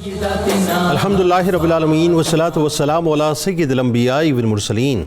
الحمدللہ رب العالمین والصلاة والسلام علی سید الانبیاء والمرسلین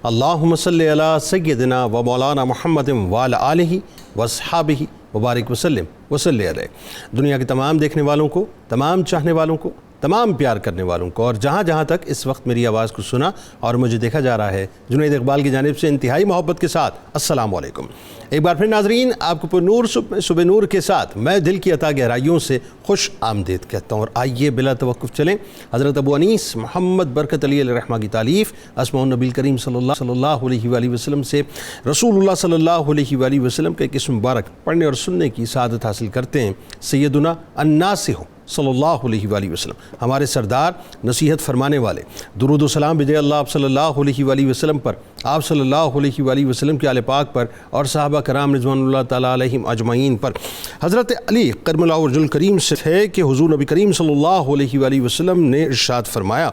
اللہم صلی علی سیدنا و مولانا محمد وعلی آلہ واصحابہ وبارک وسلم وصلی علیہ۔ دنیا کے تمام دیکھنے والوں کو، تمام چاہنے والوں کو، تمام پیار کرنے والوں کو، اور جہاں جہاں تک اس وقت میری آواز کو سنا اور مجھے دیکھا جا رہا ہے، جنید اقبال کی جانب سے انتہائی محبت کے ساتھ السلام علیکم۔ ایک بار پھر ناظرین، آپ کو پر نور صبح نور کے ساتھ میں دل کی عطا گہرائیوں سے خوش آمدید کہتا ہوں، اور آئیے بلا توقف چلیں حضرت ابو انیس محمد برکت علی علیہ رحمہ کی تالیف اسماء النبی کریم صلی اللہ علیہ وآلہ وسلم سے رسول اللہ صلی اللہ علیہ وآلہ وسلم کا ایک اسم مبارک پڑھنے اور سننے کی سعادت حاصل کرتے ہیں۔ سیدنا الناصح صلی اللہ علیہ وآلہ وسلم، ہمارے سردار، نصیحت فرمانے والے، درود و سلام بھیجے اللہ آپ صلی اللہ علیہ وآلہ وسلم پر، آپ صلی اللہ علیہ وآلہ وسلم کے آل پاک پر، اور صحابہ کرام رضوان اللہ تعالیٰ علیہم اجمعین پر۔ حضرت علی کرم اللہ وجہ الکریم سے ہے کہ حضور نبی کریم صلی اللہ علیہ وآلہ وسلم نے ارشاد فرمایا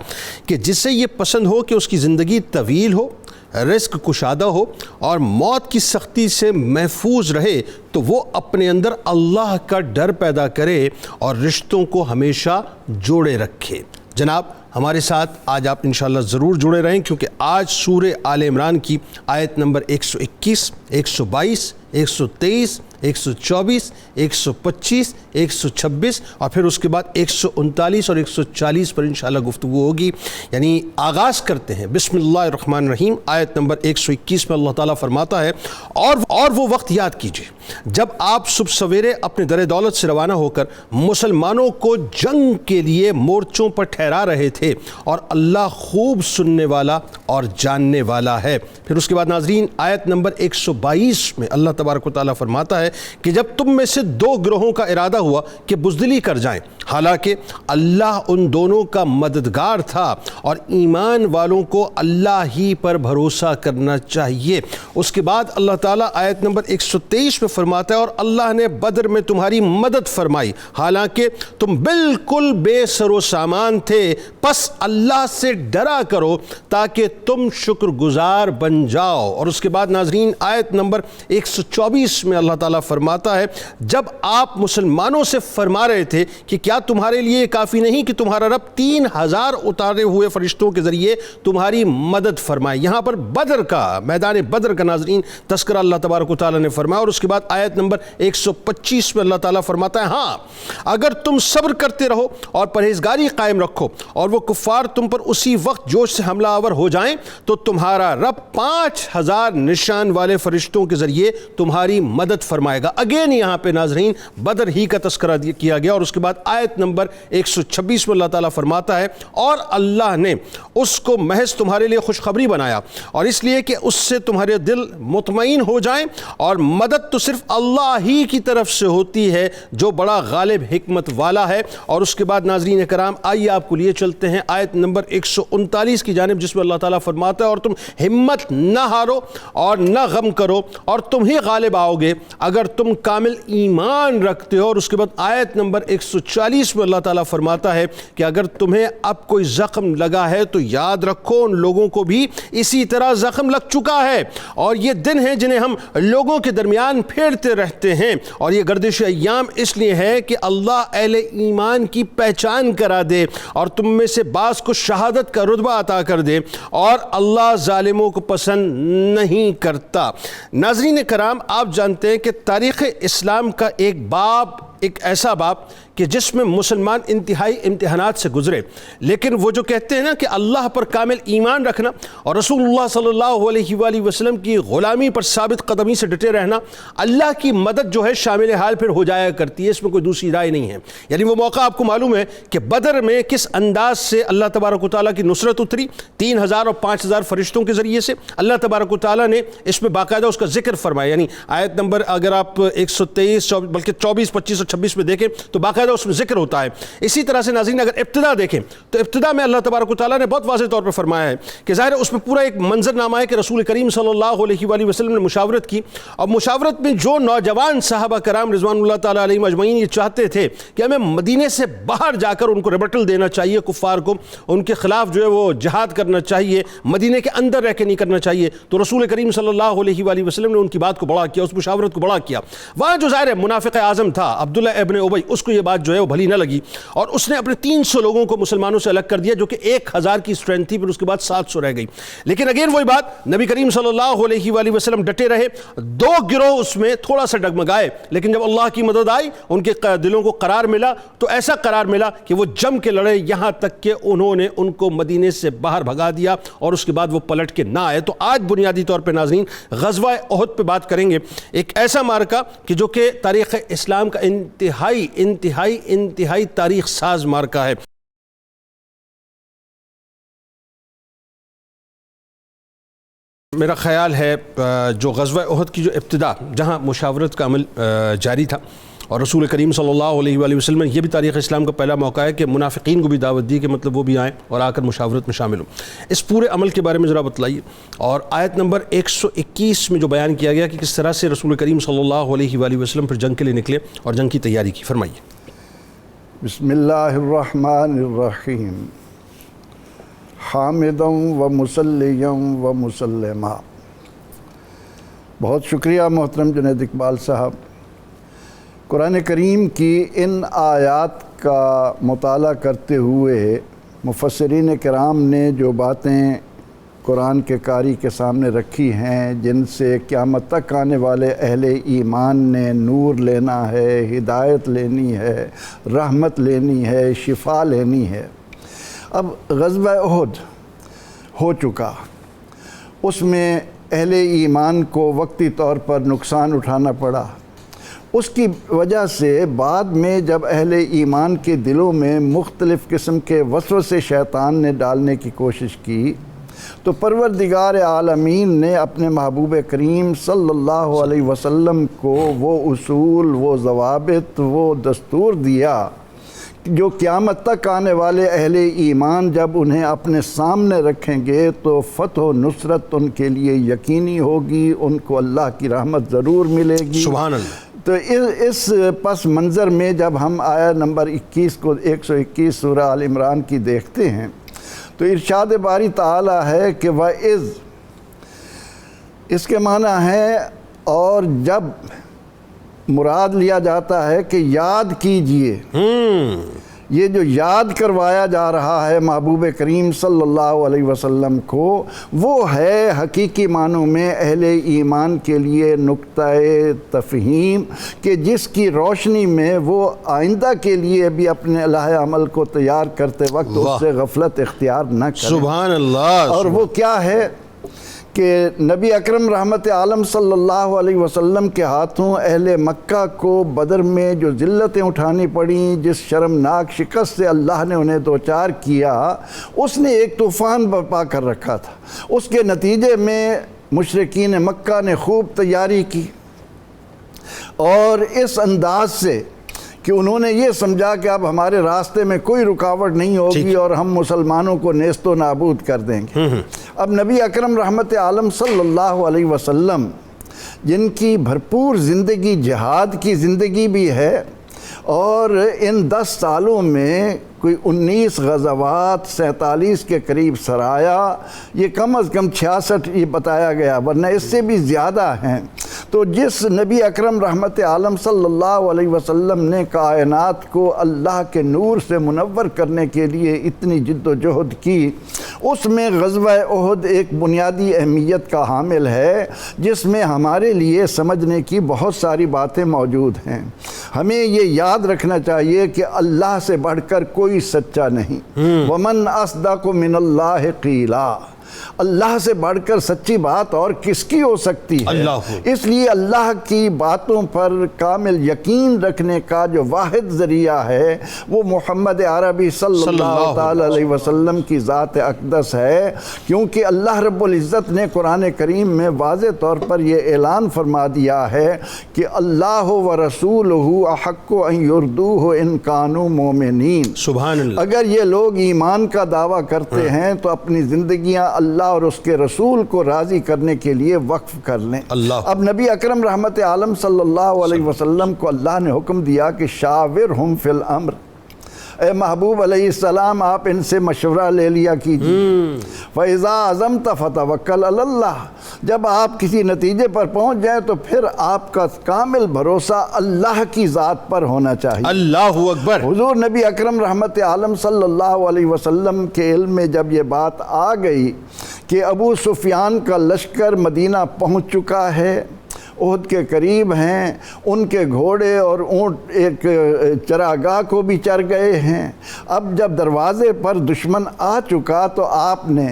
کہ جس سے یہ پسند ہو کہ اس کی زندگی طویل ہو، رزق کشادہ ہو اور موت کی سختی سے محفوظ رہے، تو وہ اپنے اندر اللہ کا ڈر پیدا کرے اور رشتوں کو ہمیشہ جوڑے رکھے۔ جناب ہمارے ساتھ آج آپ انشاءاللہ ضرور جڑے رہیں، کیونکہ آج سورہ آل عمران کی آیت نمبر 121، 122، 123، 124، 125، 126 اور پھر اس کے بعد 139 اور 140 پر انشاءاللہ گفتگو ہوگی۔ یعنی آغاز کرتے ہیں بسم اللہ الرحمن الرحیم۔ آیت نمبر 121 میں اللہ تعالیٰ فرماتا ہے، اور وہ وقت یاد کیجئے جب آپ صبح سویرے اپنے در دولت سے روانہ ہو کر مسلمانوں کو جنگ کے لیے مورچوں پر ٹھہرا رہے تھے، اور اللہ خوب سننے والا اور جاننے والا ہے۔ پھر اس کے بعد ناظرین آیت نمبر 122 میں اللہ تبارک و تعالیٰ فرماتا ہے کہ جب تم میں سے دو گروہوں کا ارادہ ہوا کہ بزدلی کر جائیں، حالانکہ اللہ ان دونوں کا مددگار تھا، اور ایمان والوں کو اللہ ہی پر بھروسہ کرنا چاہیے۔ اس کے بعد اللہ تعالیٰ آیت نمبر 123 میں فرماتا ہے، اور اللہ نے بدر میں تمہاری مدد فرمائی، حالانکہ تم بالکل بے سر و سامان تھے، پس اللہ سے ڈرا کرو تاکہ تم شکر گزار بن جاؤ۔ اور اس کے بعد ناظرین آیت نمبر 124 میں اللہ تعالیٰ فرماتا ہے، جب آپ مسلمانوں سے فرما رہے تھے کہ کیا تمہارے لیے کافی نہیں کہ تمہارا رب 3000 اتارے ہوئے فرشتوں کے ذریعے تمہاری مدد فرمائے۔ یہاں پر بدر کا، میدان بدر کا ناظرین تذکرہ اللہ تبارک و تعالیٰ نے فرمایا۔ اور اس کے بعد آیت نمبر 125 میں اللہ تعالیٰ فرماتا ہے، ہاں اگر تم صبر کرتے رہو اور پرہیزگاری قائم رکھو، اور وہ کفار تم پر اسی وقت جوش سے حملہ آور ہو جائیں، تو تمہارا رب 5000 نشان والے فرشتوں کے ذریعے تمہاری مدد فرمائے گا۔ اگین یہاں پہ ناظرین بدر ہی کا تذکرہ کیا گیا۔ اور اس کے بعد آیت نمبر 126 میں اللہ تعالیٰ فرماتا ہے، اور اللہ نے اس کو محض تمہارے لیے خوشخبری بنایا، اور اس لیے کہ اس سے تمہارے دل مطمئن ہو جائیں، اور مدد تو صرف اللہ ہی کی طرف سے ہوتی ہے جو بڑا غالب حکمت والا ہے۔ اور اس کے بعد ناظرین کرام آئیے آپ کو لیے چلتے ہیں آیت نمبر 139 کی جانب، جس میں اللہ تعالیٰ فرماتا ہے، اور تم ہمت نہ ہارو اور نہ غم کرو، اور تم ہی غالب آؤ گے اگر تم کامل ایمان رکھتے ہو۔ اور اس کے بعد آیت نمبر 140 میں اللہ تعالیٰ فرماتا ہے کہ اگر تمہیں اب کوئی زخم لگا ہے تو یاد رکھو ان لوگوں کو بھی اسی طرح زخم لگ چکا ہے، اور یہ دن ہیں جنہیں ہم لوگوں کے درمیان پھیرتے رہتے ہیں، اور یہ گردش ایام اس لیے ہے کہ اللہ اہل ایمان کی پہچان کرا دے، اور تم میں سے بعض کو شہادت کا رتبہ عطا کر دے، اور اللہ ظالموں کو پسند نہیں کرتا۔ ناظرین کرام، آپ جانتے ہیں کہ تاریخ اسلام کا ایک ایسا باب کہ جس میں مسلمان انتہائی امتحانات سے گزرے، لیکن وہ جو کہتے ہیں نا کہ اللہ پر کامل ایمان رکھنا اور رسول اللہ صلی اللہ علیہ وآلہ وسلم کی غلامی پر ثابت قدمی سے ڈٹے رہنا، اللہ کی مدد جو ہے شامل حال پھر ہو جایا کرتی ہے، اس میں کوئی دوسری رائے نہیں ہے۔ یعنی وہ موقع آپ کو معلوم ہے کہ بدر میں کس انداز سے اللہ تبارک و تعالیٰ کی نصرت اتری، 3000 اور 5000 فرشتوں کے ذریعے سے اللہ تبارک و تعالیٰ نے اس میں باقاعدہ اس کا ذکر فرمایا۔ یعنی آیت نمبر اگر آپ 123 بلکہ 24، 25 اور 26 میں دیکھیں تو باقاعدہ اس میں ذکر ہوتا ہے۔ اسی طرح سے ناظرین اگر ابتدا دیکھیں تو ابتدا میں اللہ تبارک و تعالیٰ نے بہت واضح طور پر فرمایا ہے کہ ظاہر ہے اس میں پورا ایک منظر نامہ ہے کہ رسول کریم صلی اللہ علیہ وآلہ وسلم نے مشاورت کی، اور مشاورت میں جو نوجوان صحابہ کرام رضوان اللہ تعالیٰ علیہم اجمعین یہ چاہتے تھے کہ ہمیں مدینے سے باہر جا کر ان کو ریبٹل دینا چاہیے، کفار کو ان کے خلاف جو ہے وہ جہاد کرنا چاہیے، مدینے کے اندر رہ کے نہیں کرنا چاہیے، تو رسول کریم صلی اللہ علیہ وآلہ وسلم نے ان کی بات کو بڑا کیا، اس مشاورت کو بڑا کیا۔ وہاں جو ظاہر ہے منافق اعظم تھا عبداللہ ابن ابی، اس کو یہ بات جو ہے وہ بھلی نہ لگی اور اس نے اپنے 300 لوگوں کو مسلمانوں سے الگ کر دیا جو کہ 1000 کی اسٹرینتھ تھی، پھر اس کے بعد 700 رہ گئی. لیکن اگین وہی بات، نبی کریم صلی اللہ علیہ وآلہ وسلم ڈٹے رہے. 2 گروہ اس میں تھوڑا سا ڈگمگائے، لیکن جب اللہ کی مدد آئی ان کے دلوں کو قرار ملا تو ایسا قرار ملا کہ وہ جم کے لڑے، یہاں تک کہ انہوں نے ان کو مدینے سے باہر بھگا دیا اور اس کے بعد وہ پلٹ کے نہ آئے. تو آج بنیادی طور پہ ناظرین غزوہ احد پہ بات کریں گے، ایک ایسا معرکہ کہ جو کہ تاریخ اسلام کا انتہائی تاریخ ساز معرکہ ہے. میرا خیال ہے جو غزوہ احد کی جو ابتدا جہاں مشاورت کا عمل جاری تھا اور رسول کریم صلی اللہ علیہ وآلہ وسلم نے یہ بھی تاریخ اسلام کا پہلا موقع ہے کہ منافقین کو بھی دعوت دی کہ مطلب وہ بھی آئیں اور آ کر مشاورت میں شامل ہوں. اس پورے عمل کے بارے میں ذرا بتلائیے، اور آیت نمبر 121 میں جو بیان کیا گیا کہ کس طرح سے رسول کریم صلی اللہ علیہ وآلہ وسلم پھر جنگ کے لیے نکلے اور جنگ کی تیاری کی، فرمائیے. بسم اللہ الرحمن الرحیم. حامدم و مسلیم و مسلمہ. بہت شکریہ محترم جنید اقبال صاحب. قرآن کریم کی ان آیات کا مطالعہ کرتے ہوئے مفسرین کرام نے جو باتیں قرآن کے قاری کے سامنے رکھی ہیں، جن سے قیامت تک آنے والے اہل ایمان نے نور لینا ہے، ہدایت لینی ہے، رحمت لینی ہے، شفا لینی ہے. اب غزوہ احد ہو چکا، اس میں اہل ایمان کو وقتی طور پر نقصان اٹھانا پڑا. اس کی وجہ سے بعد میں جب اہل ایمان کے دلوں میں مختلف قسم کے وسوسے شیطان نے ڈالنے کی کوشش کی تو پروردگار عالمین نے اپنے محبوب کریم صلی اللہ علیہ وسلم کو وہ اصول، وہ ضوابط، وہ دستور دیا جو قیامت تک آنے والے اہل ایمان جب انہیں اپنے سامنے رکھیں گے تو فتح و نصرت ان کے لیے یقینی ہوگی، ان کو اللہ کی رحمت ضرور ملے گی. سبحان اللہ. تو اس پس منظر میں جب ہم آیت نمبر 21 کو 121 سورہ آل عمران کی دیکھتے ہیں تو ارشاد باری تعالی ہے کہ وَإِذْ، اس کے معنی ہے اور جب مراد لیا جاتا ہے کہ یاد کیجئے. یہ جو یاد کروایا جا رہا ہے محبوب کریم صلی اللہ علیہ وسلم کو، وہ ہے حقیقی معنوں میں اہل ایمان کے لیے نقطہ تفہیم کہ جس کی روشنی میں وہ آئندہ کے لیے بھی اپنے الہ عمل کو تیار کرتے وقت اس سے غفلت اختیار نہ کریں. سبحان اللہ. اور وہ کیا ہے کہ نبی اکرم رحمت عالم صلی اللہ علیہ وسلم کے ہاتھوں اہل مکہ کو بدر میں جو ذلتیں اٹھانی پڑیں، جس شرمناک شکست سے اللہ نے انہیں دوچار کیا، اس نے ایک طوفان برپا کر رکھا تھا. اس کے نتیجے میں مشرکین مکہ نے خوب تیاری کی اور اس انداز سے کہ انہوں نے یہ سمجھا کہ اب ہمارے راستے میں کوئی رکاوٹ نہیں ہوگی اور ہم مسلمانوں کو نیست و نابود کر دیں گے. اب نبی اکرم رحمت عالم صلی اللہ علیہ وسلم جن کی بھرپور زندگی جہاد کی زندگی بھی ہے اور ان 10 سالوں میں کوئی 19 غزوات، 47 کے قریب سرایا، یہ کم از کم 66 یہ بتایا گیا، ورنہ اس سے بھی زیادہ ہیں. تو جس نبی اکرم رحمت عالم صلی اللہ علیہ وسلم نے کائنات کو اللہ کے نور سے منور کرنے کے لیے اتنی جد و جہد کی، اس میں غزوہ احد ایک بنیادی اہمیت کا حامل ہے جس میں ہمارے لیے سمجھنے کی بہت ساری باتیں موجود ہیں. ہمیں یہ یاد رکھنا چاہیے کہ اللہ سے بڑھ کر کوئی سچا نہیں. وَمَنْ أَصْدَقُ مِنَ اللَّهِ قِيلًا. اللہ سے بڑھ کر سچی بات اور کس کی ہو سکتی ہے؟ اس لیے اللہ کی باتوں پر کامل یقین رکھنے کا جو واحد ذریعہ ہے وہ محمد عربی صلی اللہ تعالی علیہ وسلم کی ذات اقدس ہے، کیونکہ اللہ رب العزت نے قرآن کریم میں واضح طور پر یہ اعلان فرما دیا ہے کہ اللہ و رسولہ احق ان یردوہ ان کانوا مومنین. سبحان اللہ. اگر یہ لوگ ایمان کا دعویٰ کرتے ہیں تو اپنی زندگیاں اللہ اور اس کے رسول کو راضی کرنے کے لیے وقف کر لیں. اب نبی اکرم رحمت عالم صلی اللہ علیہ وسلم کو اللہ نے حکم دیا کہ شاورہم فی الامر. اے محبوب علیہ السلام آپ ان سے مشورہ لے لیا کیجیے۔ فَإِذَا عَزَمْتَ فَتَوَكَّلْ عَلَى اللَّهِ، جب آپ کسی نتیجے پر پہنچ جائیں تو پھر آپ کا کامل بھروسہ اللہ کی ذات پر ہونا چاہیے۔ اللہ اکبر۔ حضور نبی اکرم رحمت عالم صلی اللہ علیہ وسلم کے علم میں جب یہ بات آ گئی کہ ابو سفیان کا لشکر مدینہ پہنچ چکا ہے، احد کے قریب ہیں، ان کے گھوڑے اور اونٹ ایک چراگاہ کو بھی چر گئے ہیں، اب جب دروازے پر دشمن آ چکا تو آپ نے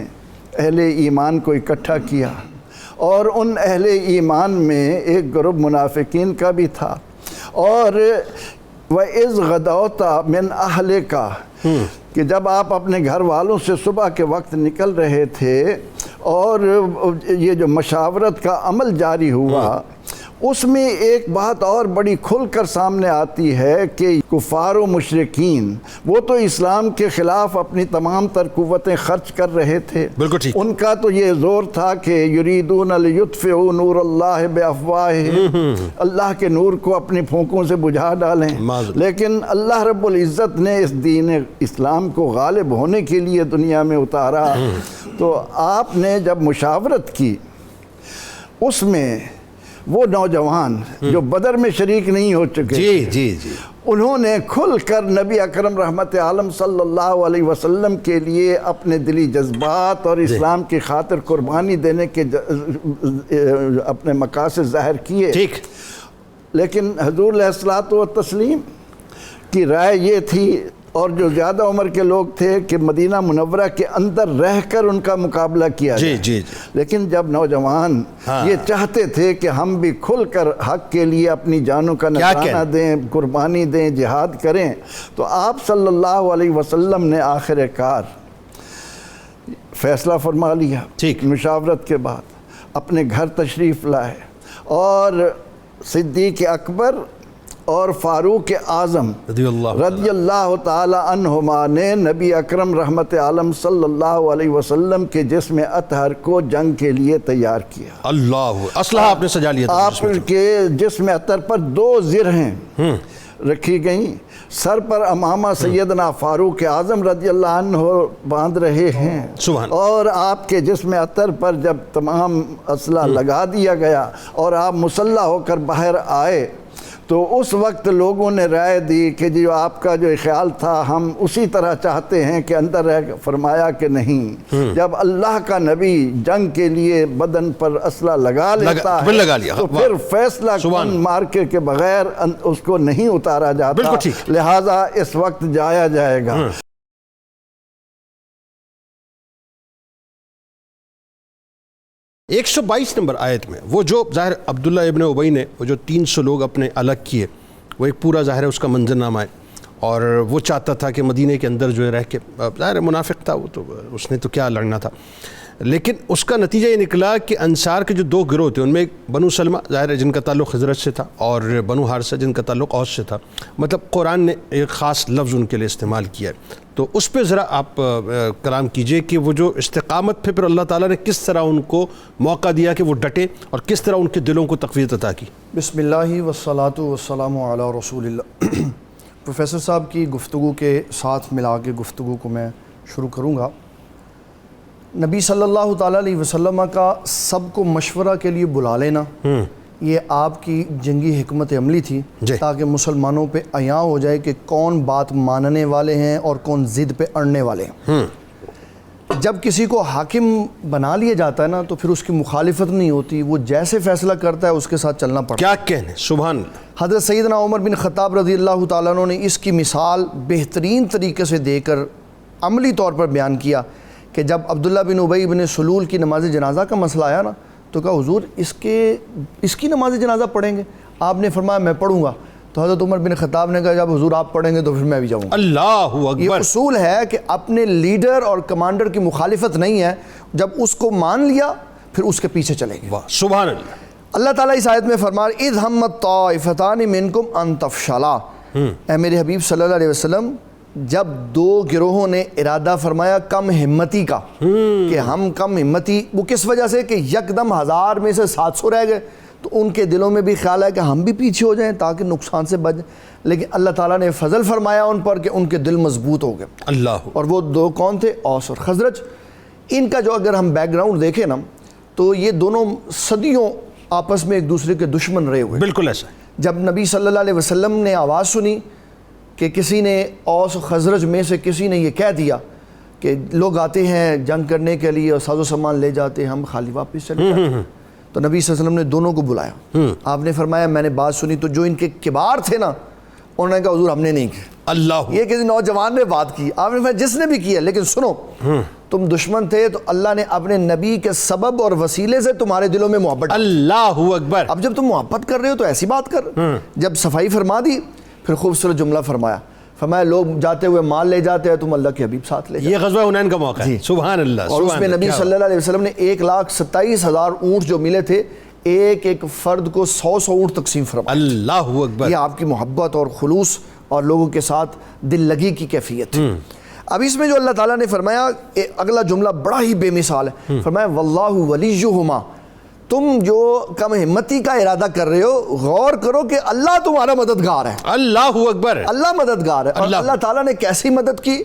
اہل ایمان کو اکٹھا کیا، اور ان اہل ایمان میں ایک گروپ منافقین کا بھی تھا، اور وَإِذْ غَدَوْتَ مِنْ أَهْلِكَ، کہ جب آپ اپنے گھر والوں سے صبح کے وقت نکل رہے تھے اور یہ جو مشاورت کا عمل جاری ہوا، اس میں ایک بات اور بڑی کھل کر سامنے آتی ہے کہ کفار و مشرکین وہ تو اسلام کے خلاف اپنی تمام تر قوتیں خرچ کر رہے تھے، بالکل ٹھیک۔ ان کا تو یہ زور تھا کہ یریدون لیطفئوا نور اللہ بافواہہم، اللہ کے نور کو اپنی پھونکوں سے بجھا ڈالیں، لیکن اللہ رب العزت نے اس دین اسلام کو غالب ہونے کے لیے دنیا میں اتارا۔ تو آپ نے جب مشاورت کی، اس میں وہ نوجوان جو بدر میں شریک نہیں ہو چکے جی، انہوں نے کھل کر نبی اکرم رحمت عالم صلی اللہ علیہ وسلم کے لیے اپنے دلی جذبات اور اسلام کی خاطر قربانی دینے کے اپنے مقاصد ظاہر کیے۔ ٹھیک۔ لیکن حضور علیہ الصلوۃ والتسلیم کی رائے یہ تھی، اور جو زیادہ عمر کے لوگ تھے، کہ مدینہ منورہ کے اندر رہ کر ان کا مقابلہ کیا جائے۔ جی۔ لیکن جب نوجوان یہ چاہتے تھے کہ ہم بھی کھل کر حق کے لیے اپنی جانوں کا نذرانہ دیں، قربانی دیں، جہاد کریں، تو آپ صلی اللہ علیہ وسلم نے آخر کار فیصلہ فرما لیا۔ مشاورت کے بعد اپنے گھر تشریف لائے، اور صدیق اکبر اور فاروق اعظم رضی اللہ تعالی عنہما نے نبی اکرم رحمت عالم صلی اللہ علیہ وسلم کے جسم اطہر کو جنگ کے لیے تیار کیا۔ اللہ، اسلحہ آپ نے سجا لیا تھا۔ آپ کے جسم اطہر پر 2 زرہیں رکھی گئیں، سر پر امامہ سیدنا فاروق اعظم رضی اللہ عنہ باندھ رہے ہیں، اور آپ کے جسم اطہر پر جب تمام اسلحہ لگا دیا گیا اور آپ مسلح ہو کر باہر آئے، تو اس وقت لوگوں نے رائے دی کہ جو آپ کا جو خیال تھا ہم اسی طرح چاہتے ہیں کہ اندر رہ۔ فرمایا کہ نہیں، جب اللہ کا نبی جنگ کے لیے بدن پر اسلحہ لگا لیتا ہے تو پھر فیصلہ کن مارکے کے بغیر اس کو نہیں اتارا جاتا، لہٰذا اس وقت جایا جائے گا۔ 122 نمبر آیت میں وہ جو ظاہر عبداللہ ابن ابی نے وہ جو 300 لوگ اپنے الگ کیے، وہ ایک پورا ظاہر ہے اس کا منظرنامہ ہے، اور وہ چاہتا تھا کہ مدینہ کے اندر جو ہے رہ کے، ظاہر منافق تھا وہ، تو اس نے تو کیا لڑنا تھا، لیکن اس کا نتیجہ یہ نکلا کہ انصار کے جو 2 گروہ تھے، ان میں ایک بنو سلمہ ظاہر ہے جن کا تعلق خزرج سے تھا، اور بنو حارثہ جن کا تعلق اوس سے تھا، مطلب قرآن نے ایک خاص لفظ ان کے لیے استعمال کیا ہے، تو اس پہ ذرا آپ کلام کیجئے کہ وہ جو استقامت پہ پھر اللہ تعالیٰ نے کس طرح ان کو موقع دیا کہ وہ ڈٹے، اور کس طرح ان کے دلوں کو تقویت عطا کی۔ بسم اللہ والصلاۃ والسلام علی رسول اللہ۔ پروفیسر صاحب کی گفتگو کے ساتھ ملا کے گفتگو کو میں شروع کروں گا۔ نبی صلی اللہ تعالیٰ علیہ وسلم کا سب کو مشورہ کے لیے بلا لینا، یہ آپ کی جنگی حکمت عملی تھی، تاکہ مسلمانوں پہ عیاں ہو جائے کہ کون بات ماننے والے ہیں اور کون ضد پہ اڑنے والے ہیں۔ جب کسی کو حاکم بنا لیا جاتا ہے نا، تو پھر اس کی مخالفت نہیں ہوتی، وہ جیسے فیصلہ کرتا ہے اس کے ساتھ چلنا پڑتا ہے۔ کیا کہنے، سبحان اللہ۔ حضرت سیدنا عمر بن خطاب رضی اللہ تعالیٰ عنہ نے اس کی مثال بہترین طریقے سے دے کر عملی طور پر بیان کیا کہ جب عبداللہ بن ابی بن سلول کی نماز جنازہ کا مسئلہ آیا نا، تو کہا حضور اس کی نماز جنازہ پڑھیں گے؟ آپ نے فرمایا میں پڑھوں گا۔ تو حضرت عمر بن خطاب نے کہا جب حضور آپ پڑھیں گے تو پھر میں بھی جاؤں گا۔ اللہ اکبر۔ یہ اصول ہے کہ اپنے لیڈر اور کمانڈر کی مخالفت نہیں ہے، جب اس کو مان لیا پھر اس کے پیچھے چلیں گے۔ سبحان اللہ۔ اللہ تعالیٰ اس آیت میں فرمار اذ ہمت طائفتان منکم ان تفشلا، اے میرے حبیب صلی اللہ علیہ وسلم، جب 2 گروہوں نے ارادہ فرمایا کم ہمتی کا کہ ہم کم ہمتی، وہ کس وجہ سے کہ یکدم 1000 میں سے 700 رہ گئے، تو ان کے دلوں میں بھی خیال ہے کہ ہم بھی پیچھے ہو جائیں تاکہ نقصان سے بچ جائیں، لیکن اللہ تعالیٰ نے فضل فرمایا ان پر کہ ان کے دل مضبوط ہو گئے۔ اللہ، اور وہ دو کون تھے؟ اوس اور خزرج۔ ان کا جو اگر ہم بیک گراؤنڈ دیکھیں نا تو یہ دونوں صدیوں آپس میں ایک دوسرے کے دشمن رہے ہوئے۔ بالکل ایسا ہے۔ جب نبی صلی اللہ علیہ وسلم نے آواز سنی کہ کسی نے اوس و خزرج میں سے کسی نے یہ کہہ دیا کہ لوگ آتے ہیں جنگ کرنے کے لیے اور ساز و سامان لے جاتے ہیں، ہم خالی واپس چلے جاتے ہیں، تو نبی صلی اللہ علیہ وسلم نے دونوں کو بلایا۔ آپ نے فرمایا میں نے بات سنی، تو جو ان کے کبار تھے نا انہوں نے کہا حضور ہم نے نہیں کی، اللہ، یہ کسی نوجوان نے بات کی۔ آپ نے فرمایا جس نے بھی کیا، لیکن سنو تم دشمن تھے تو اللہ نے اپنے نبی کے سبب اور وسیلے سے تمہارے دلوں میں محبت ڈالی۔ اللہ اکبر۔ اب جب تم محبت کر رہے ہو تو ایسی بات کر۔ جب صفائی فرما دی پھر خوبصورت جملہ فرمایا لوگ جاتے ہوئے مال لے جاتے ہیں، تم اللہ کے حبیب ساتھ لے جاتے۔ یہ غزوہ حنین کا موقع ہے، سبحان اللہ۔ اور اس میں نبی صلی اللہ علیہ وسلم نے 1,27,000 اونٹ جو ملے تھے، ایک ایک فرد کو 100 اونٹ تقسیم فرمایا۔ اللہ اکبر۔ یہ آپ کی محبت اور خلوص اور لوگوں کے ساتھ دل لگی کی کیفیت ہے۔ اب اس میں جو اللہ تعالیٰ نے فرمایا، اگلا جملہ بڑا ہی بے مثال ہے، فرمایا واللہ ولیہما، تم جو کم ہمتی کا ارادہ کر رہے ہو غور کرو کہ اللہ تمہارا مددگار ہے۔ اللہ اکبر۔ اللہ مددگار ہے۔ اور اللہ تعالیٰ نے کیسی مدد کی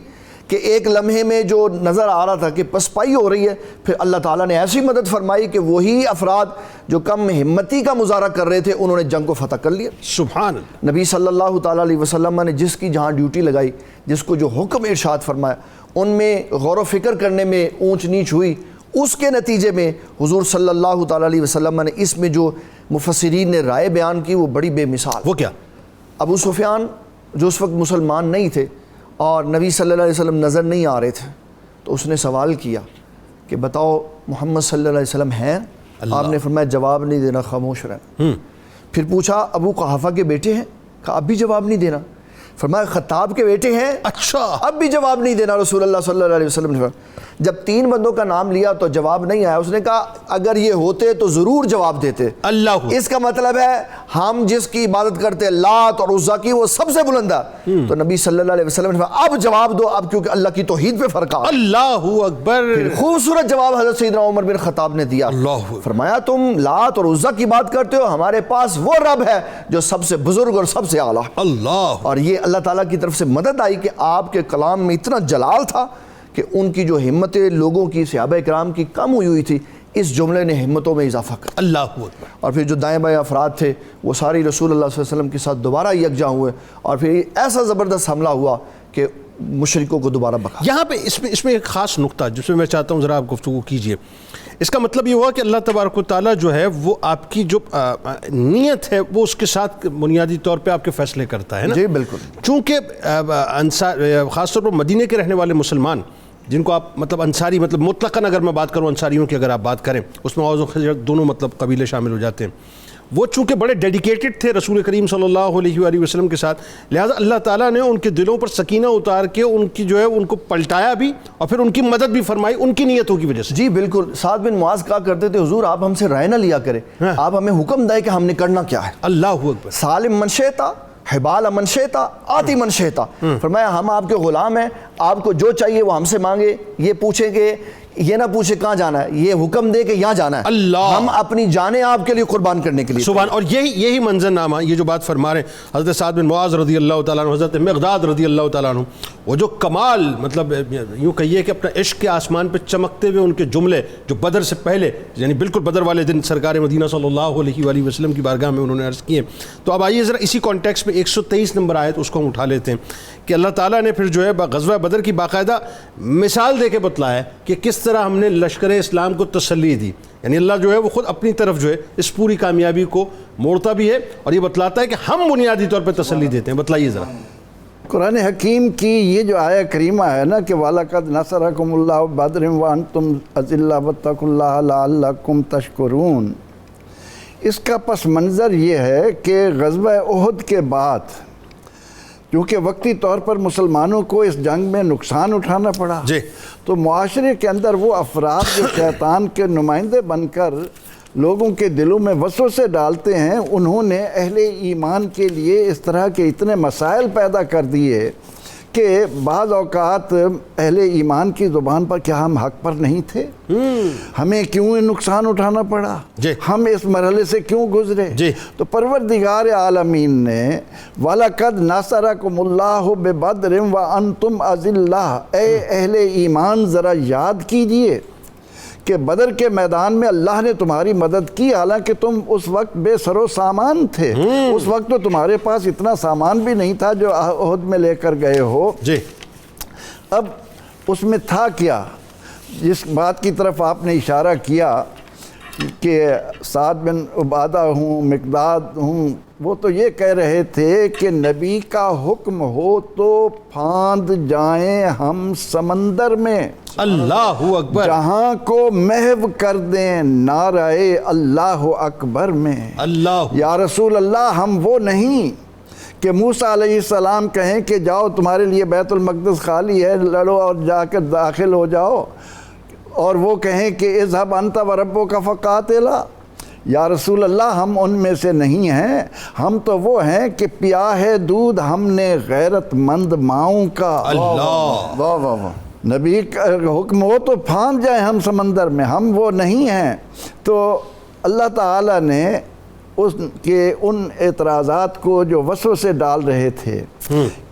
کہ ایک لمحے میں جو نظر آ رہا تھا کہ پسپائی ہو رہی ہے، پھر اللہ تعالیٰ نے ایسی مدد فرمائی کہ وہی افراد جو کم ہمتی کا مظاہرہ کر رہے تھے انہوں نے جنگ کو فتح کر لیا۔ سبحان اللہ۔ نبی صلی اللہ تعالیٰ علیہ وسلم نے جس کی جہاں ڈیوٹی لگائی، جس کو جو حکم ارشاد فرمایا، ان میں غور و فکر کرنے میں اونچ نیچ ہوئی، اس کے نتیجے میں حضور صلی اللہ تعالیٰ علیہ وسلم نے اس میں جو مفسرین نے رائے بیان کی وہ بڑی بے مثال۔ وہ کیا؟ ابو سفیان جو اس وقت مسلمان نہیں تھے اور نبی صلی اللہ علیہ وسلم نظر نہیں آ رہے تھے، تو اس نے سوال کیا کہ بتاؤ محمد صلی اللہ علیہ وسلم ہیں؟ آپ نے فرمایا جواب نہیں دینا، خاموش رہنا۔ پھر پوچھا ابو قحافہ کے بیٹے ہیں؟ کہا اب بھی جواب نہیں دینا۔ فرمایا خطاب کے بیٹے ہیں؟ اچھا، اب بھی جواب نہیں دینا۔ رسول اللہ صلی اللہ علیہ وسلم نے فرمایا جب 3 بندوں کا نام لیا تو جواب نہیں آیا، اس نے کہا اگر یہ ہوتے تو ضرور جواب دیتے۔ اللہ، اس کا مطلب ہے ہم جس کی عبادت کرتے ہیں لات اور عزا کی، وہ سب سے بلند ہے۔ تو نبی صلی اللہ علیہ وسلم نے فرمایا اب جواب دو، اب کیونکہ اللہ کی توحید پہ فرق آ رہا ہے۔ اللہ اکبر۔ خوبصورت جواب حضرت سیدنا عمر بن خطاب نے دیا۔ اللہ، فرمایا تم لات اور عزا کی بات کرتے ہو، ہمارے پاس وہ رب ہے جو سب سے بزرگ اور سب سے اعلیٰ۔ اللہ۔ اور یہ اللہ تعالیٰ کی طرف سے مدد آئی کہ آپ کے کلام میں اتنا جلال تھا کہ ان کی جو ہمتیں لوگوں کی صحابہ کرام کی کم ہوئی تھی، اس جملے نے ہمتوں میں اضافہ کر۔ اللہ اکبر۔ اور پھر جو دائیں بائیں افراد تھے وہ ساری رسول اللہ صلی اللہ علیہ وسلم کے ساتھ دوبارہ یکجا ہوئے، اور پھر ایسا زبردست حملہ ہوا کہ مشرکوں کو دوبارہ بکا۔ یہاں پہ اس میں ایک خاص نقطہ جس میں چاہتا ہوں ذرا آپ گفتگو کیجئے۔ اس کا مطلب یہ ہوا کہ اللہ تبارک و تعالیٰ جو ہے وہ آپ کی جو نیت ہے وہ اس کے ساتھ بنیادی طور پہ آپ کے فیصلے کرتا ہے نا۔ جی بالکل۔ چونکہ انصار خاص طور پر مدینہ کے رہنے والے مسلمان جن کو آپ مطلب انصاری مطلب مطلقاً اگر میں بات کروں انصاریوں کی اگر آپ بات کریں، اس میں اوس و خزرج دونوں مطلب قبیلے شامل ہو جاتے ہیں، وہ چونکہ بڑے ڈیڈیکیٹڈ تھے رسول کریم صلی اللہ علیہ وآلہ وسلم کے ساتھ، لہٰذا اللہ تعالیٰ نے ان کے دلوں پر سکینہ اتار کے ان کی جو ہے ان کو پلٹایا بھی اور پھر ان کی مدد بھی فرمائی ان کی نیتوں کی وجہ سے۔ جی بالکل۔ سعد بن معاذ کہا کرتے تھے حضور آپ ہم سے رائے نہ لیا کریں، آپ ہمیں حکم دائیں کہ ہم نے کرنا کیا ہے۔ اللہ اکبر۔ سالم من شئتا حبال من شئتا آتی من شئتا، فرمایا ہم آپ کے غلام ہیں، آپ کو جو چاہیے وہ ہم سے مانگے، یہ پوچھیں کہ یہ نہ پوچھے کہاں جانا ہے، یہ حکم دے کہ یہاں جانا ہے، اللہ، ہم اپنی جانیں آپ کے لیے قربان کرنے کے لیے۔ سبحان۔ اور یہی منظر نامہ، یہ جو بات فرما رہے ہیں حضرت سعد بن معاذ رضی اللہ تعالیٰ عنہ، حضرت مقداد رضی اللہ تعالیٰ عنہ، وہ جو کمال مطلب یوں کہیے کہ اپنا عشق کے آسمان پہ چمکتے ہوئے ان کے جملے جو بدر سے پہلے یعنی بالکل بدر والے دن سرکار مدینہ صلی اللہ علیہ وآلہ وسلم کی بارگاہ میں انہوں نے عرض کیے۔ تو اب آئیے ذرا اسی کانٹیکس میں 123 نمبر آیت اس کو ہم اٹھا لیتے ہیں کہ اللہ تعالیٰ نے پھر جو ہے غزوہ بدر کی باقاعدہ مثال دے کے بتلایا ہے کہ کس طرح ہم نے لشکر اسلام کو تسلی دی، یعنی اللہ جو ہے وہ خود اپنی طرف جو ہے اس پوری کامیابی کو موڑتا بھی ہے اور یہ بتلاتا ہے کہ ہم بنیادی طور پہ تسلی دیتے ہیں۔ بتلائیے ذرا۔ قرآن حکیم کی یہ جو آیہ کریمہ ہے نا کہ وَلَقَدْ نَصَرَكُمُ اللَّهُ بِبَدْرٍ وَأَنْتُمْ أَذِلَّةٌ وَاتَّقُوا اللَّهَ لَعَلَّكُمْ تَشْكُرُونَ، اس کا پس منظر یہ ہے کہ غزوہ احد کے بعد کیونکہ وقتی طور پر مسلمانوں کو اس جنگ میں نقصان اٹھانا پڑا، جی، تو معاشرے کے اندر وہ افراد جو شیطان کے نمائندے بن کر لوگوں کے دلوں میں وسوسے ڈالتے ہیں، انہوں نے اہل ایمان کے لیے اس طرح کے اتنے مسائل پیدا کر دیے کہ بعض اوقات اہل ایمان کی زبان پر کیا ہم حق پر نہیں تھے؟ ہمیں کیوں نقصان اٹھانا پڑا؟ جی ہم اس مرحلے سے کیوں گزرے؟ جی تو پروردگار عالمین نے وَلَقَدْ نَصَرَكُمُ اللَّهُ بِبَدْرٍ وَأَنْتُمْ أَذِلَّةٌ، اے اہل ایمان ذرا یاد کیجئے کہ بدر کے میدان میں اللہ نے تمہاری مدد کی، حالانکہ تم اس وقت بے سر و سامان تھے۔ اس وقت تو تمہارے پاس اتنا سامان بھی نہیں تھا جو احد میں لے کر گئے ہو۔ جی اب اس میں تھا کیا؟ جس بات کی طرف آپ نے اشارہ کیا کہ سعد بن عبادہ ہوں، مقداد ہوں، وہ تو یہ کہہ رہے تھے کہ نبی کا حکم ہو تو پھاند جائیں ہم سمندر میں، اللہ اکبر، جہاں کو محو کر دیں نعرہ اللہ اکبر میں۔ اللہ، یا رسول اللہ، ہم وہ نہیں کہ موسیٰ علیہ السلام کہیں کہ جاؤ تمہارے لیے بیت المقدس خالی ہے، لڑو اور جا کر داخل ہو جاؤ، اور وہ کہیں کہ اذهب انت وربک فقاتلا۔ یا رسول اللہ، ہم ان میں سے نہیں ہیں، ہم تو وہ ہیں کہ پیا ہے دودھ ہم نے غیرت مند ماؤں کا۔ اللہ، واہ واہ واہ، نبی کا حکم ہو تو پھاند جائیں ہم سمندر میں، ہم وہ نہیں ہیں۔ تو اللہ تعالیٰ نے ان اعتراضات کو جو وسوسے ڈال رہے تھے،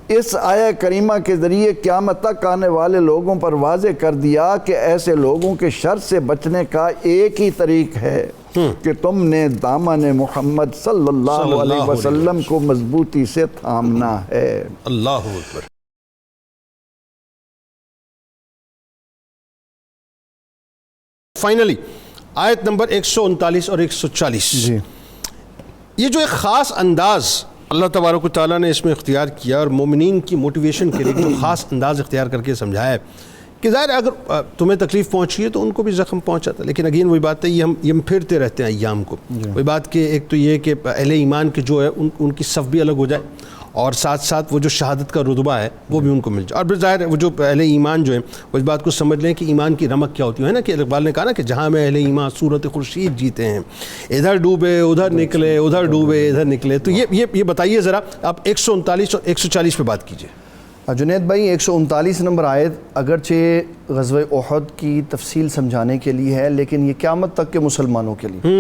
اس آیہ کریمہ کے ذریعے قیامت تک آنے والے لوگوں پر واضح کر دیا کہ ایسے لوگوں کے شر سے بچنے کا ایک ہی طریق ہے کہ تم نے دامن محمد صلی اللہ علیہ وسلم کو مضبوطی سے تھامنا ہے۔ اللہ اکبر۔ فائنلی آیت نمبر 139 اور 140، جی، یہ جو ایک خاص انداز اللہ تبارک و تعالیٰ نے اس میں اختیار کیا اور مومنین کی موٹیویشن کے لیے جو خاص انداز اختیار کر کے سمجھایا ہے کہ ظاہر ہے اگر تمہیں تکلیف پہنچی ہے تو ان کو بھی زخم پہنچا تھا، لیکن اگین وہی بات ہے، یہ ہم پھرتے رہتے ہیں ایام کو، وہی بات کہ ایک تو یہ کہ اہل ایمان کے جو ہے ان کی صف بھی الگ ہو جائے، اور ساتھ ساتھ وہ جو شہادت کا رتبہ ہے وہ بھی ان کو مل جائے، اور پھر ظاہر ہے وہ جو اہل ایمان جو ہیں وہ اس بات کو سمجھ لیں کہ ایمان کی رمق کیا ہوتی ہے نا، کہ اقبال نے کہا نا کہ جہاں میں اہل ایمان صورت خورشید جیتے ہیں، ادھر ڈوبے ادھر نکلے، ادھر ڈوبے ادھر نکلے۔ تو یہ بتائیے ذرا آپ 139 اور 140 پہ بات کیجئے۔ جنید بھائی، 139 نمبر آیت اگرچہ غزوہ احد کی تفصیل سمجھانے کے لیے ہے، لیکن یہ قیامت تک کے مسلمانوں کے لیے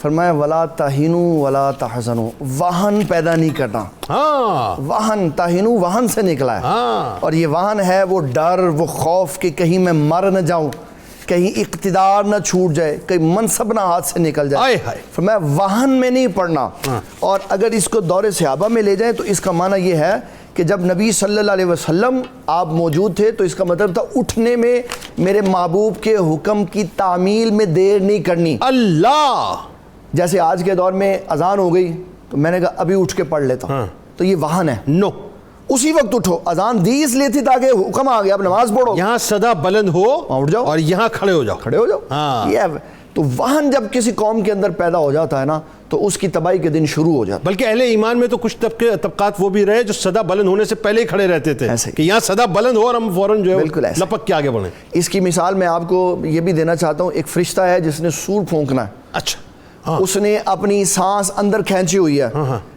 فرمایا وَلَا تَهِنُوا وَلَا تَحْزَنُوا، وہن پیدا نہیں کرنا۔ ہاں، وہن، تہینو وہن سے نکلا ہے، ہاں، اور یہ وہن ہے وہ ڈر، وہ خوف کہ کہیں میں مر نہ جاؤں، کہیں اقتدار نہ چھوٹ جائے، کہیں منصب نہ ہاتھ سے نکل جائے۔ آئے ہائے، فرمایا وہن میں نہیں پڑنا۔ اور اگر اس کو دور صحابہ میں لے جائیں تو اس کا معنی یہ ہے کہ جب نبی صلی اللہ علیہ وسلم آپ موجود تھے تو اس کا مطلب تھا اٹھنے میں میرے محبوب کے حکم کی تعمیل میں دیر نہیں کرنی۔ اللہ، جیسے آج کے دور میں اذان ہو گئی تو میں نے کہا ابھی اٹھ کے پڑھ لیتا ہوں، تو یہ وہن ہے۔ نو، اسی وقت اٹھو، اذان دی اس لیے تھی تاکہ حکم آ گیا اب نماز پڑھو، یہاں صدا بلند ہو اٹھ جاؤ اور یہاں کھڑے ہو جاؤ، کھڑے ہو جاؤ۔ ہاں، یہ تو وہن جب کسی قوم کے اندر پیدا ہو جاتا ہے نا تو اس کی تباہی کے دن شروع ہو جاتا ہے۔ بلکہ اہل ایمان میں تو کچھ طبقات وہ بھی رہے جو صدا بلند ہونے سے پہلے ہی کھڑے رہتے تھے کہ یہاں صدا بلند ہو اور ہم فوراً جو ہے لپک کے آگے بڑھیں۔ اس کی مثال میں آپ کو یہ بھی دینا چاہتا ہوں، ایک فرشتہ ہے جس نے سور پھونکنا ہے، اچھا، اس نے اپنی سانس اندر کھینچی ہوئی ہے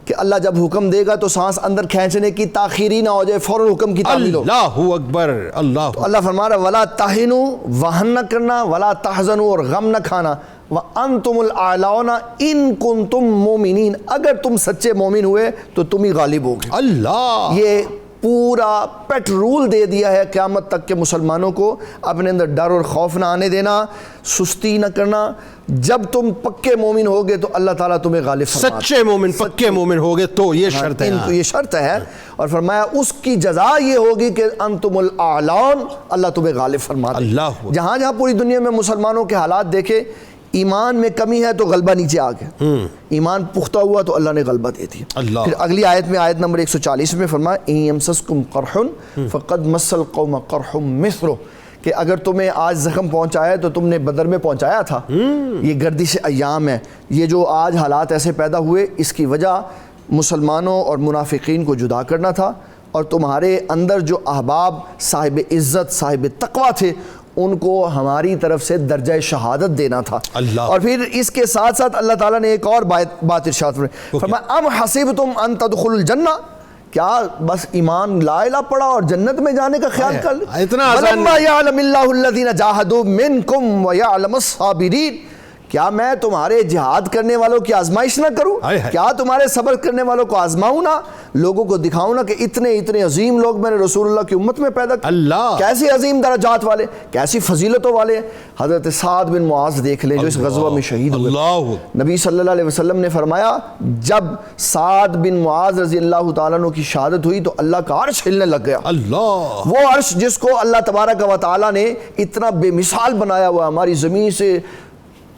کہ اللہ جب حکم دے گا تو سانس اندر کھینچنے کی تاخیری نہ ہو جائے، فوراً حکم کی تعمیل ہو۔ اللہ اکبر، اللہ، تو اللہ فرما رہا ہے وَلَا تَهِنُوا، وہن نہ کرنا، وَلَا تَحْزَنُوا، اور غم نہ کھانا، وَأَنْتُمُ الْأَعْلَوْنَ إِن كُنْتُم مُؤْمِنِينَ، اگر تم سچے مومن ہوئے تو تم ہی غالب ہوگے۔ اللہ، یہ پورا پیٹ رول دے دیا ہے قیامت تک کے مسلمانوں کو، اپنے اندر ڈر اور خوف نہ آنے دینا، سستی نہ کرنا۔ جب تم پکے مومن ہوگے تو اللہ تعالیٰ تمہیں غالب فرماتا ہے، سچے مومن پکے مومن ہوگے تو یہ شرط ہے، یہ شرط ہے، اور فرمایا اس کی جزا یہ ہوگی کہ انتم الاعلون، اللہ تمہیں غالب فرماتا ہے۔ اللہ، جہاں جہاں پوری دنیا میں مسلمانوں کے حالات دیکھے، ایمان میں کمی ہے تو غلبہ نیچے آ گیا، ایمان پختہ ہوا تو اللہ نے غلبہ دے دیا۔ پھر اگلی آیت میں، آیت نمبر 140 میں فرمایا ان یمسسکم قرح فقد مس القوم قرح مثلہ، کہ اگر تمہیں آج زخم پہنچایا تو تم نے بدر میں پہنچایا تھا۔ یہ گردش ایام ہے، یہ جو آج حالات ایسے پیدا ہوئے اس کی وجہ مسلمانوں اور منافقین کو جدا کرنا تھا، اور تمہارے اندر جو احباب صاحب عزت صاحب تقوی تھے ان کو ہماری طرف سے درجہ شہادت دینا تھا۔ اور پھر اس کے ساتھ ساتھ اللہ تعالیٰ نے ایک اور بات ارشاد فرمایا، ام حسبتم ان تدخلوا الجنہ، کیا بس ایمان لا الہ پڑھا اور جنت میں جانے کا خیال کر لیں؟ اتنا آسان وَلَمَّا يَعْلَمِ اللَّهُ الَّذِينَ جَاهَدُوا مِنْكُمْ وَيَعْلَمَ الصَّابِرِينَ، کیا میں تمہارے جہاد کرنے والوں کی آزمائش نہ کروں؟ کیا تمہارے صبر کرنے والوں کو آزماؤں نہ؟ لوگوں کو دکھاؤں نہ کہ اتنے اتنے عظیم لوگ میں نے رسول اللہ کی امت میں پیدا کیے، اللہ کیسے عظیم درجات والے، کیسی فضیلتوں والے۔ حضرت سعد بن معاذ دیکھ لیں جو اس غزوہ میں شہید ہوئے۔ اللہ نبی صلی اللہ علیہ وسلم نے فرمایا جب سعد بن معاذ رضی اللہ تعالیٰ عنہ کی شہادت ہوئی تو اللہ کا عرش ہلنے لگ گیا۔ اللہ وہ عرش جس کو اللہ تبارک و تعالیٰ نے اتنا بے مثال بنایا ہوا، ہماری زمین سے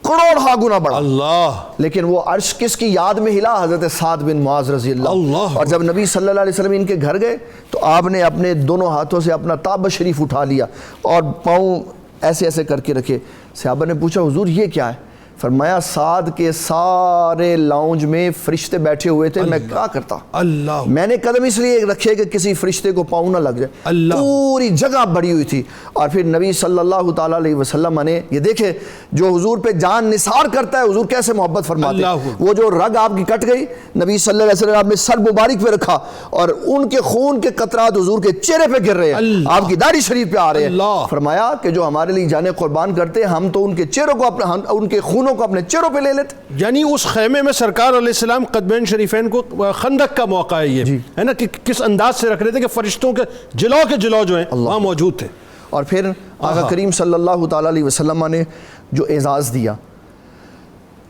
کروڑ گنا بڑا، اللہ، لیکن وہ عرش کس کی یاد میں ہلا؟ حضرت سعد بن معاذ رضی اللہ۔ اور جب نبی صلی اللہ علیہ وسلم ان کے گھر گئے تو آپ نے اپنے دونوں ہاتھوں سے اپنا تاب شریف اٹھا لیا اور پاؤں ایسے ایسے کر کے رکھے۔ صحابہ نے پوچھا حضور یہ کیا ہے؟ فرمایا سعد کے سارے لاؤنج میں فرشتے بیٹھے ہوئے تھے، میں کیا کرتا؟ اللہ، میں نے قدم اس لیے رکھے کہ کسی فرشتے کو پاؤں نہ لگ جائے۔ اللہ، پوری جگہ بڑی ہوئی تھی۔ اور پھر نبی صلی اللہ تعالیٰ علیہ وسلم نے یہ دیکھے جو حضور پہ جان نثار کرتا ہے حضور کیسے محبت فرماتے ہیں۔ وہ جو رگ آپ کی کٹ گئی نبی صلی اللہ علیہ وسلم آپ نے سر مبارک پہ رکھا اور ان کے خون کے قطرات حضور کے چہرے پہ گر رہے ہیں، آپ کی داڑھی شریف پہ آ رہے ہیں۔ فرمایا کہ جو ہمارے لیے جانیں قربان کرتے ہم تو ان کے چہروں کو اپنے ان کے خونوں کو اپنے چہروں پہ لے لیتے۔ یعنی اس خیمے میں سرکار علیہ السلام قدمین شریفین کو خندق کا موقع ہے یہ ہے نا کہ کس انداز سے رکھ رہے تھے کہ فرشتوں کے جلو جو ہیں وہاں موجود تھے۔ اور پھر آقا کریم صلی اللہ تعالیٰ علیہ وسلم نے جو اعزاز دیا،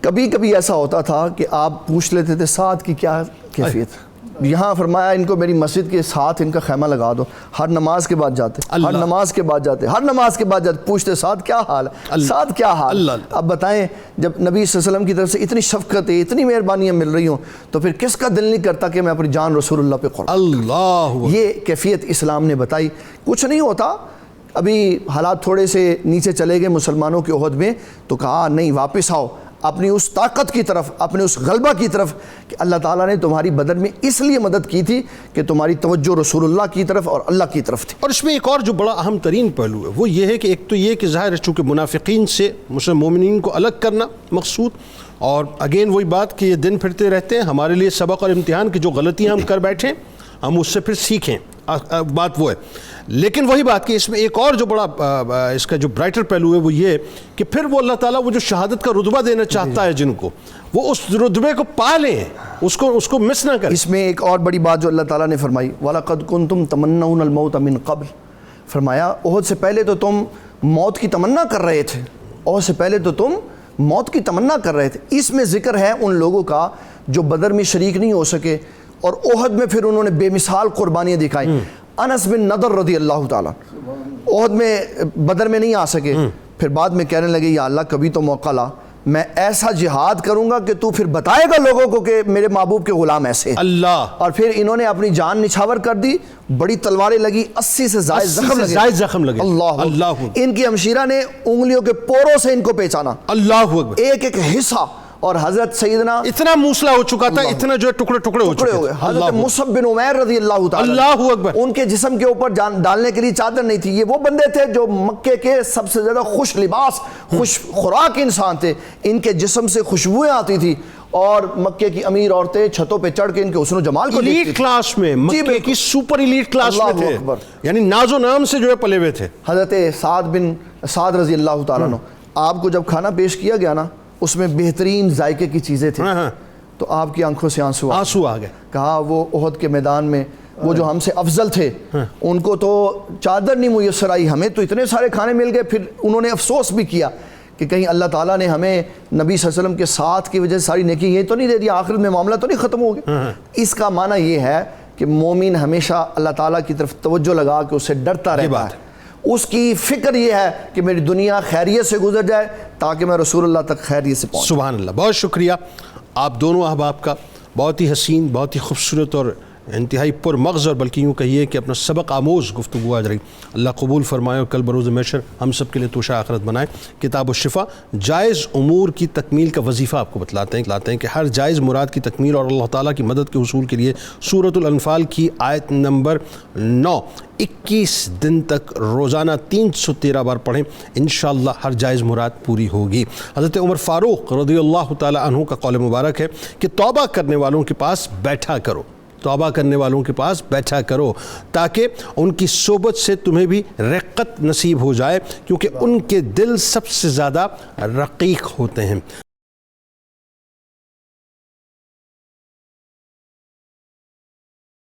کبھی کبھی ایسا ہوتا تھا کہ آپ پوچھ لیتے تھے سعد کی کیا کیفیت؟ یہاں فرمایا ان کو میری مسجد کے ساتھ ان کا خیمہ لگا دو، ہر نماز کے بعد جاتے، ہر نماز کے بعد جاتے، ہر نماز کے بعد جاتے، پوچھتے سعد کیا حال ہے، سعد کیا حال؟ اب بتائیں جب نبی صلی اللہ علیہ وسلم کی طرف سے اتنی شفقتیں اتنی مہربانیاں مل رہی ہوں تو پھر کس کا دل نہیں کرتا کہ میں اپنی جان رسول اللہ پہ قربان؟ اللہ، یہ کیفیت اسلام نے بتائی۔ کچھ نہیں ہوتا، ابھی حالات تھوڑے سے نیچے چلے گئے مسلمانوں کے عہد میں تو کہا نہیں واپس آؤ اپنی اس طاقت کی طرف، اپنے اس غلبہ کی طرف کہ اللہ تعالیٰ نے تمہاری بدر میں اس لیے مدد کی تھی کہ تمہاری توجہ رسول اللہ کی طرف اور اللہ کی طرف تھی۔ اور اس میں ایک اور جو بڑا اہم ترین پہلو ہے وہ یہ ہے کہ ایک تو یہ کہ ظاہر ہے چونکہ منافقین سے مسلم مومنین کو الگ کرنا مقصود، اور اگین وہی بات کہ یہ دن پھرتے رہتے ہیں ہمارے لیے سبق اور امتحان کہ جو غلطیاں ہم کر بیٹھیں ہم اس سے پھر سیکھیں، بات وہ ہے۔ لیکن وہی بات کہ اس میں ایک اور جو بڑا اس کا جو برائٹر پہلو ہے وہ یہ کہ پھر وہ اللہ تعالیٰ وہ جو شہادت کا رتبہ دینا چاہتا ہے جن کو، وہ اس رتبے کو پا لیں، اس کو مس نہ کریں۔ اس میں ایک اور بڑی بات جو اللہ تعالیٰ نے فرمائی وَلَقَدْ كُنْتُمْ تَمَنَّوْنَ الْمَوْتَ مِنْ قَبْلِ، فرمایا احد سے پہلے تو تم موت کی تمنا کر رہے تھے، احد سے پہلے تو تم موت کی تمنا کر رہے تھے۔ اس میں ذکر ہے ان لوگوں کا جو بدر میں شریک نہیں ہو سکے اور احد میں پھر انہوں نے بے مثال قربانیاں دکھائیں۔ انس بن نضر رضی اللہ تعالیٰ احد میں بدر میں نہیں آ سکے، پھر بعد میں کہنے لگے یا اللہ کبھی تو موقع لا، میں ایسا جہاد کروں گا کہ تو پھر بتائے گا لوگوں کو کہ میرے محبوب کے غلام ایسے ہیں۔ اللہ، اور پھر انہوں نے اپنی جان نچھاور کر دی، بڑی تلواریں لگی، 80 سے زائد زخم لگے۔ اللہ، ان کی ہمشیرہ نے انگلیوں کے پوروں سے ان کو پہچانا، اللہ اکبر، ایک ایک حصہ۔ اور حضرت سیدنا اتنا موسلا ہو چکا تھا، اتنا جو ہے ٹکڑے ہو چکے ہوئے۔ حضرت مصعب بن عمیر رضی اللہ تعالیٰ، اللہ اکبر، ان کے جسم کے اوپر ڈالنے کے لیے چادر نہیں تھی۔ یہ وہ بندے تھے جو مکے کے سب سے زیادہ خوش لباس، خوش خوراک انسان تھے، ان کے جسم سے خوشبوئیں آتی تھی اور مکے کی امیر عورتیں چھتوں پہ چڑھ کے ان کے حسن و جمال کو ایلیٹ کلاس میں، مکے کی سپر ایلیٹ کلاس میں تھے، یعنی ناز و نام سے جو ہے پلے ہوئے تھے۔ حضرت سعد رضی اللہ تعالیٰ عنہ، آپ کو جب کھانا پیش کیا گیا نا اس میں بہترین ذائقے کی چیزیں تھیں تو آپ کی آنکھوں سے آنسو آ گئے۔ کہا وہ احد کے میدان میں وہ جو ہم سے افضل تھے ان کو تو چادر نہیں میسر آئی، ہمیں تو اتنے سارے کھانے مل گئے۔ پھر انہوں نے افسوس بھی کیا کہ کہیں اللہ تعالیٰ نے ہمیں نبی صلی اللہ علیہ وسلم کے ساتھ کی وجہ سے ساری نیکی یہ تو نہیں دے دیا، آخرت میں معاملہ تو نہیں ختم ہو گیا۔ اس کا معنی یہ ہے کہ مومن ہمیشہ اللہ تعالیٰ کی طرف توجہ لگا کے اسے ڈرتا رہتا ہے، اس کی فکر یہ ہے کہ میری دنیا خیریت سے گزر جائے تاکہ میں رسول اللہ تک خیریت سے پہنچ۔ سبحان اللہ، بہت شکریہ آپ دونوں احباب کا، بہت ہی حسین، بہت ہی خوبصورت اور انتہائی پر مغز اور بلکہ یوں کہیے کہ اپنا سبق آموز گفتگو آج رہی۔ اللہ قبول فرمائے اور کل بروز محشر ہم سب کے لیے توشہ آخرت بنائے۔ کتاب الشفا جائز امور کی تکمیل کا وظیفہ آپ کو بتلاتے ہیں کہ ہر جائز مراد کی تکمیل اور اللہ تعالیٰ کی مدد کے حصول کے لیے سورۃ الانفال کی آیت نمبر 9 21 دن تک روزانہ 313 بار پڑھیں، انشاءاللہ ہر جائز مراد پوری ہوگی۔ حضرت عمر فاروق رضی اللہ تعالیٰ عنہ کا قول مبارک ہے کہ توبہ کرنے والوں کے پاس بیٹھا کرو، توبہ کرنے والوں کے پاس بیٹھا کرو تاکہ ان کی صحبت سے تمہیں بھی رقت نصیب ہو جائے، کیونکہ ان کے دل سب سے زیادہ رقیق ہوتے ہیں۔